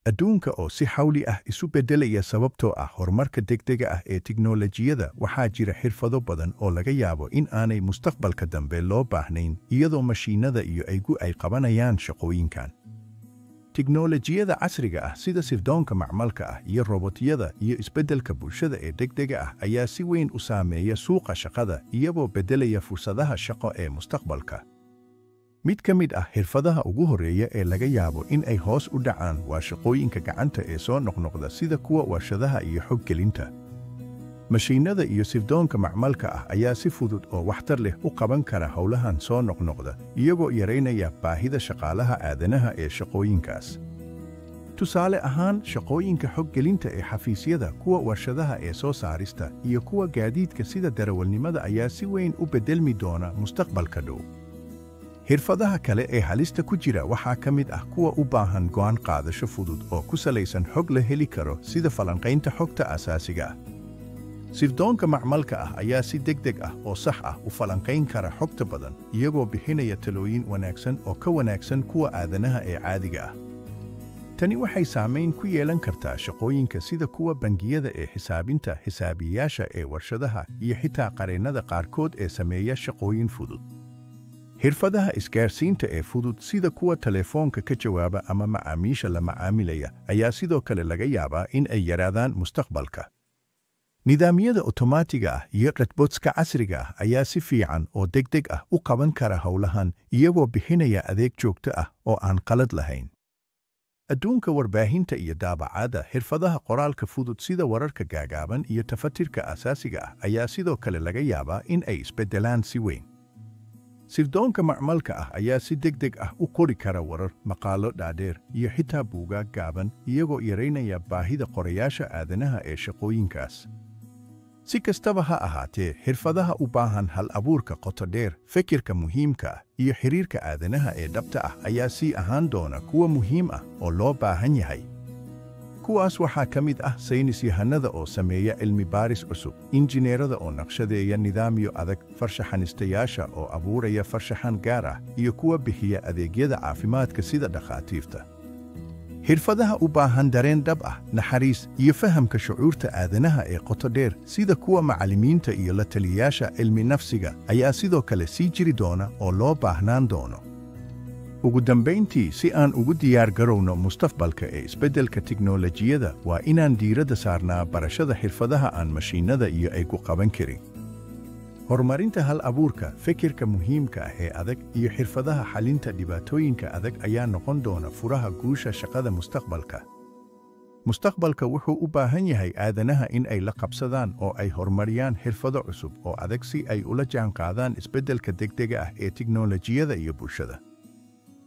adduunka oo si xawli ah isu beddelaya sababtoo ah horumarka degdega ah ee tiknoolajiyada waxaa jira xirfado badan oo laga yaabo in aanay mustaqbalka dambe loo baahnayn iyadoo mashiinada iyo aygu ay qabanayaan shaqooyinkan. Tiknoolajiyada casriga ah sida sirdoonka macmalka ah iyo robotyada iyo isbeddelka bulshada ee degdega ah ayaa si weyn u saameeya suuqa shaqada iyagoo beddelaya fursadaha shaqo ee mustaqbalka. Mid ka mid ah xirfadaha ugu horreeya ee laga yaabo in ay hoos u dhacaan waa shaqooyinka gacanta ee soo noqnoqda sida kuwa warshadaha iyo xog gelinta. Mashiinada iyo sirdoonka macmalka ah ayaa si fudud oo waxtar leh u qaban kara howlahan soo noqnoqda iyagoo yareynaya baahida shaqaalaha aadanaha ee shaqooyinkaas. Tusaale ahaan, shaqooyinka xog gelinta ee xafiisyada, kuwa warshadaha ee soo saarista, iyo kuwa gaadiidka sida darawalnimada ayaa si weyn u beddelmi doona mustaqbalka dhow. Xirfadaha kale ee halista ku jira waxaa ka mid ah kuwa u baahan go'aan qaadasho fudud oo ku salaysan xog la heli karo sida falanqaynta xogta asaasiga ah. Sirdoonka macmalka ah ayaa si degdeg ah oo sax ah u falanqayn kara xogta badan iyagoo bixinaya talooyin wanaagsan oo ka wanaagsan kuwa aadanaha ee caadiga ah. Tani waxay saamayn ku yeelan kartaa shaqooyinka sida kuwa bangiyada ee xisaabinta, xisaabiyeyaasha ee warshadaha, iyo xitaa qareennada qaarkood ee sameeya shaqooyin fudud. Xirfadaha isgaarsiinta ee fudud sida kuwa telefoonka ka jawaaba ama macaamiisha la macaamilaya ayaa sidoo kale laga yaabaa in ay yaraadaan mustaqbalka. Nidaamyada otomaatiga ah iyo chatbotska casriga ah ayaa si fiican oo degdeg ah u qaban kara howlahan iyagoo bixinaya adeeg joogto ah oo aan qalad lahayn. Adduunka warbaahinta iyo daabacada, xirfadaha qoraalka fudud sida wararka gaagaaban iyo tafatirka asaasiga ah ayaa sidoo kale laga yaabaa in ay isbeddelaan si weyn. Sirdoonka macmalka ah ayaa si degdeg ah u qori kara warar, maqaallo dhaadheer, iyo xitaa buugaag gaaban iyagoo yareynaya baahida qorayaasha aadanaha ee shaqooyinkaas. Si kastaba ha ahaatee, xirfadaha u baahan hal-abuurka qoto dheer, fikirka muhiimka ah, iyo xiriirka aadanaha ee dhabta ah ayaa sii ahaan doona kuwa muhiim ah oo loo baahan yahay. Kuwaas waxaa ka mid ah saynisyahanada oo sameeya cilmi baaris cusub, injineerada oo naqshadeeya nidaamyo adag, farshaxanistayaasha oo abuuraya farshaxan gaar ah, iyo kuwa bixiya adeegyada caafimaadka sida dhakhaatiirta. Xirfadaha u baahan dareen dhab ah, naxariis, iyo fahamka shucuurta aadanaha ee qoto dheer sida kuwa macallimiinta iyo la taliyayaasha cilmi nafsiga ayaa sidoo kale sii jiri doona oo loo baahnaan doono. Ugu dambayntii, si aan ugu diyaar garowno mustaqbalka ee isbeddelka tiknoolajiyada, waa inaan diiradda saarnaa barashada xirfadaha aan mashiinada iyo ay ku qaban karin. Horumarinta hal-abuurka, fikirka muhiimka ah ee adag, iyo xirfadaha xalinta dhibaatooyinka adag ayaa noqon doona furaha guusha shaqada mustaqbalka. Mustaqbalka wuxuu u baahan yahay aadanaha in ay la qabsadaan oo ay horumariyaan xirfado cusub oo adag si ay ula jaanqaadaan isbeddelka degdega ah ee tiknoolajiyada iyo bulshada.